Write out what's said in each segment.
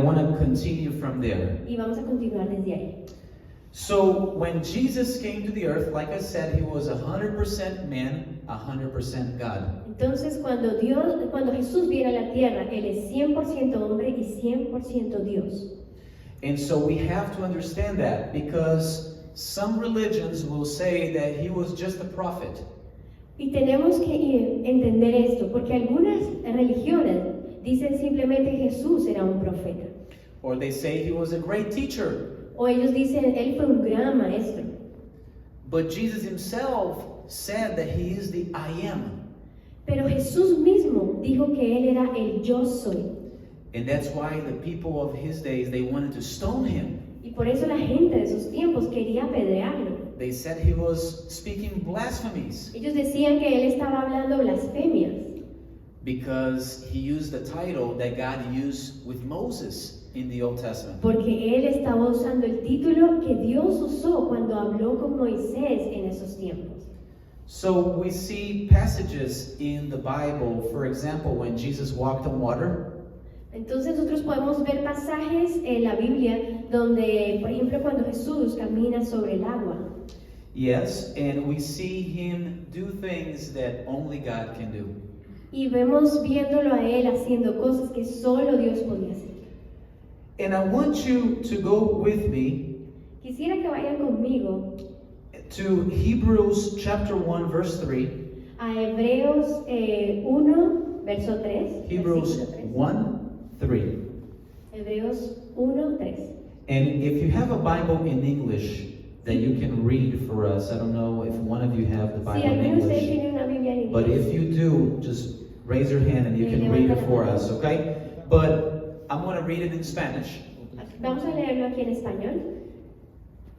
want to continue from there. Y vamos a continuar desde ahí. So when Jesus came to the earth, like I said, he was 100% man, 100% God. Entonces, cuando Jesús viene a la tierra, Él es 100% hombre y 100% Dios. And so we have to understand that, because some religions will say that he was just a prophet. Y tenemos que entender esto, porque algunas religiones dicen simplemente Jesús era un profeta. Or they say he was a great teacher. O ellos dicen, Él fue un gran maestro. But Jesus himself said that he is the I am. Pero Jesús mismo dijo que Él era el yo soy. And that's why the people of his days, they wanted to stone him. Y por eso la gente de esos tiempos quería apedrearlo. They said he was speaking blasphemies Ellos decían que Él estaba hablando blasfemias. because he used the title that God used with Moses in the Old Testament. Porque Él estaba usando el título que Dios usó cuando habló con Moisés en esos tiempos. So we see passages in the Bible, for example, when Jesus walked on water. Entonces nosotros podemos ver pasajes en la Biblia donde, por ejemplo, cuando Jesús camina sobre el agua. Yes, and we see him do things that only God can do. Y vemos viéndolo a Él haciendo cosas que solo Dios podía hacer. And I want you to go with me Quisiera que vayan conmigo to Hebrews chapter 1, verse 3. a Hebreos 1, verso 3. Hebrews versículo 3. 1, 3. Hebreos 1, 3. And if you have a Bible in English that you can read for us, I don't know if one of you have the Si Bible in alguno de ustedes English, tiene una Biblia en but inglés, if you do, just raise your hand and you can read it for us, okay? But I'm going to read it in Spanish. vamos a leerlo aquí en español.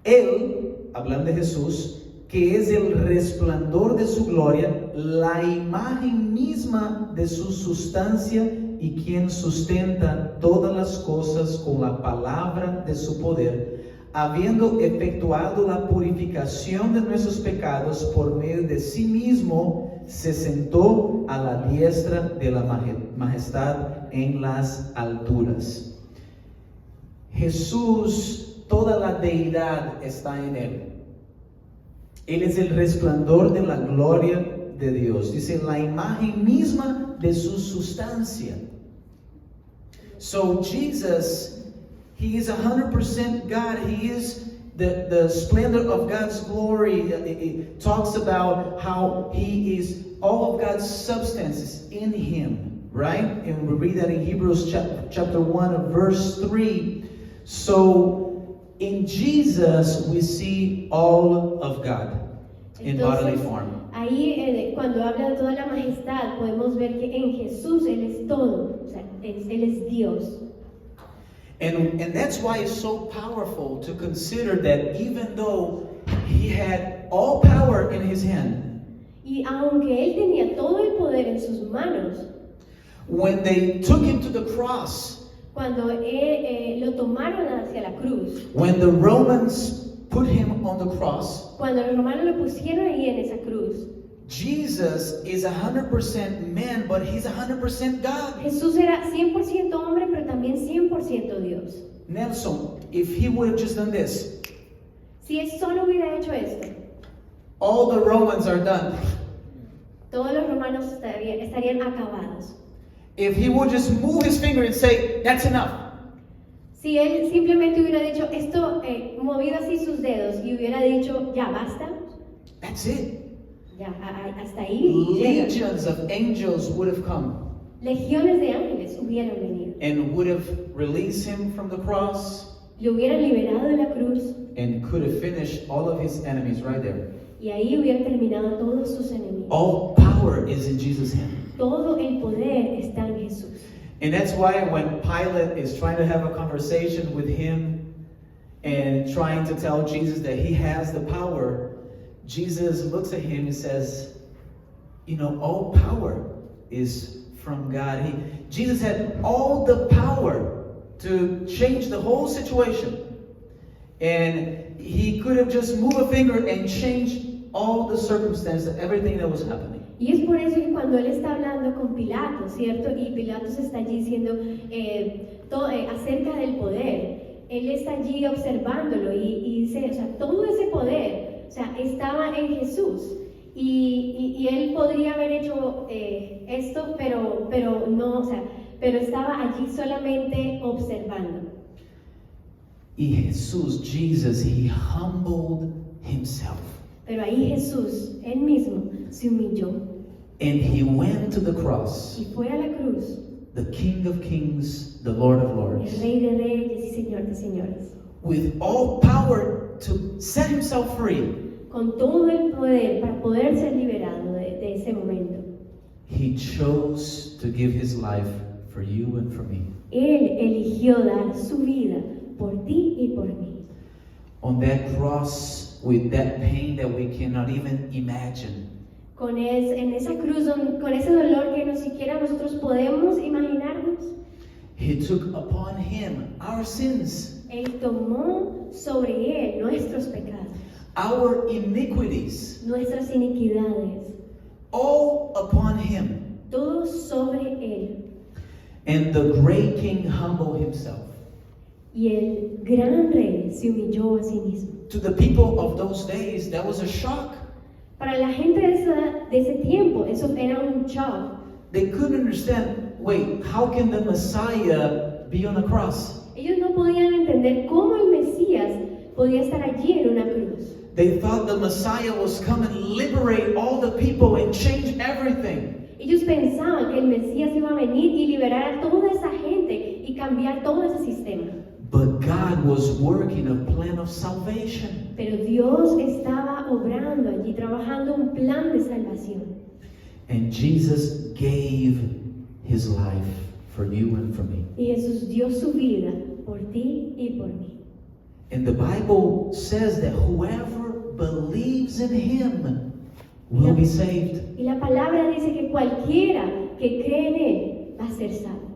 Él, hablando de Jesús, que es el resplandor de su gloria, la imagen misma de su sustancia y quien sustenta todas las cosas con la palabra de su poder, habiendo efectuado la purificación de nuestros pecados por medio de sí mismo, se sentó a la diestra de la majestad en las alturas. Jesús, toda la deidad está en él. Él es el resplandor de la gloria de Dios. Dice, la imagen misma de su sustancia. So Jesus, he is 100% God. He is the splendor of God's glory. It talks about how he is all of God's substances in him, right? And we read that in Hebrews chapter 1, verse 3. So in Jesus we see all of God in bodily form. Ahí cuando habla de toda la majestad podemos ver que en Jesús Él es todo, o sea, Él es Dios. And that's why it's so powerful to consider that even though he had all power in his hand, Y aunque Él tenía todo el poder en sus manos, when they took him to the cross, cuando lo tomaron hacia la cruz, when the Romans put him on the cross, cuando los romanos lo pusieron ahí en esa cruz, Jesus is 100% man, but he's 100% God. Jesús era 100% hombre, pero también 100% Dios. Nelson, if he would have just done this, Si Él solo hubiera hecho esto, all the Romans are done. todos los romanos estarían acabados. If he would just move his finger and say, that's enough. Si Él simplemente hubiera dicho esto, movido así sus dedos y hubiera dicho, ya basta, That's it. ya hasta ahí llega. Legions of angels would have come Legiones de ángeles hubieran venido. and would have released him from the cross Lo hubieran liberado de la cruz and could have finished all of his enemies right there. y ahí hubieran terminado todos sus enemigos. All power is in Jesus' hand. Todo el poder está en Jesús. And that's why when Pilate is trying to have a conversation with him and trying to tell Jesus that he has the power, Jesus looks at him and says, you know, all power is from God. Jesus had all the power to change the whole situation. And he could have just moved a finger and changed all the circumstances, everything that was happening. Y es por eso que cuando Él está hablando con Pilato, ¿cierto? Y Pilato se está allí diciendo, acerca del poder. Él está allí observándolo y dice, o sea, todo ese poder, o sea, estaba en Jesús. Y él podría haber hecho esto, pero no, o sea, pero estaba allí solamente observando. Y Jesús, Jesus, he humbled himself. Pero ahí Jesús, él mismo, se humilló. And he went to the cross, Y fue a la cruz, the King of Kings, the Lord of el Lords, Rey de Reyes y Señor de Señores. with all power to set himself free. Con todo el poder para poder ser liberado de ese momento. He chose to give his life for you and for me. Él eligió dar su vida por ti y por mí. On that cross, with that pain that we cannot even imagine, En esa cruz, con ese dolor que no siquiera nosotros podemos imaginarnos, he took upon him our sins, Él tomó sobre Él nuestros pecados, our iniquities, nuestras iniquidades, all upon him. todo sobre Él. And the great King humbled himself. Y el gran Rey se humilló a sí mismo. To the people of those days, that was a shock. Para la gente de ese tiempo, eso era un shock. They couldn't understand, wait, how can the Messiah be on the cross? Ellos no podían entender cómo el Mesías podía estar allí en una cruz. They thought the Messiah was come and liberate all the people and change everything. Ellos pensaban que el Mesías iba a venir y liberar a toda esa gente y cambiar todo ese sistema. But God was working a plan of salvation. Pero Dios estaba obrando allí, trabajando un plan de salvación. And Jesus gave his life for you and for me. Y Jesús dio su vida por ti y por mí. And the Bible says that whoever believes in him will be saved. Y la palabra dice que cualquiera que cree en Él va a ser salvo.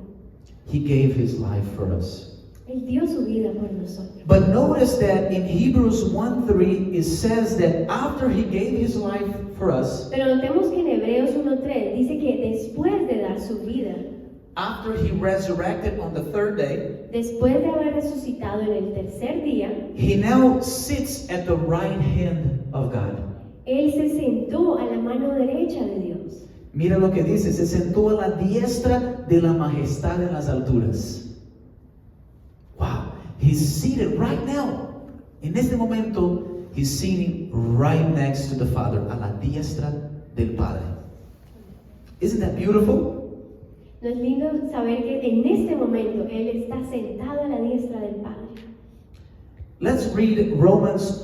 He gave his life for us. Él dio su vida por nosotros. But notice that in Hebrews 1:3 it says that after he gave his life for us, Pero notemos que en Hebreos 1:3 dice que después de dar su vida, after he resurrected on the third day, después de haber resucitado en el tercer día, he now sits at the right hand of God. Él se sentó a la mano derecha de Dios. Mira lo que dice, se sentó a la diestra de la majestad en las alturas. Wow, he's seated right now. En este momento, he's sitting right next to the Father, a la diestra del Padre. Isn't that beautiful? ¿No es lindo saber que en este momento Él está sentado a la diestra del Padre? Let's read Romans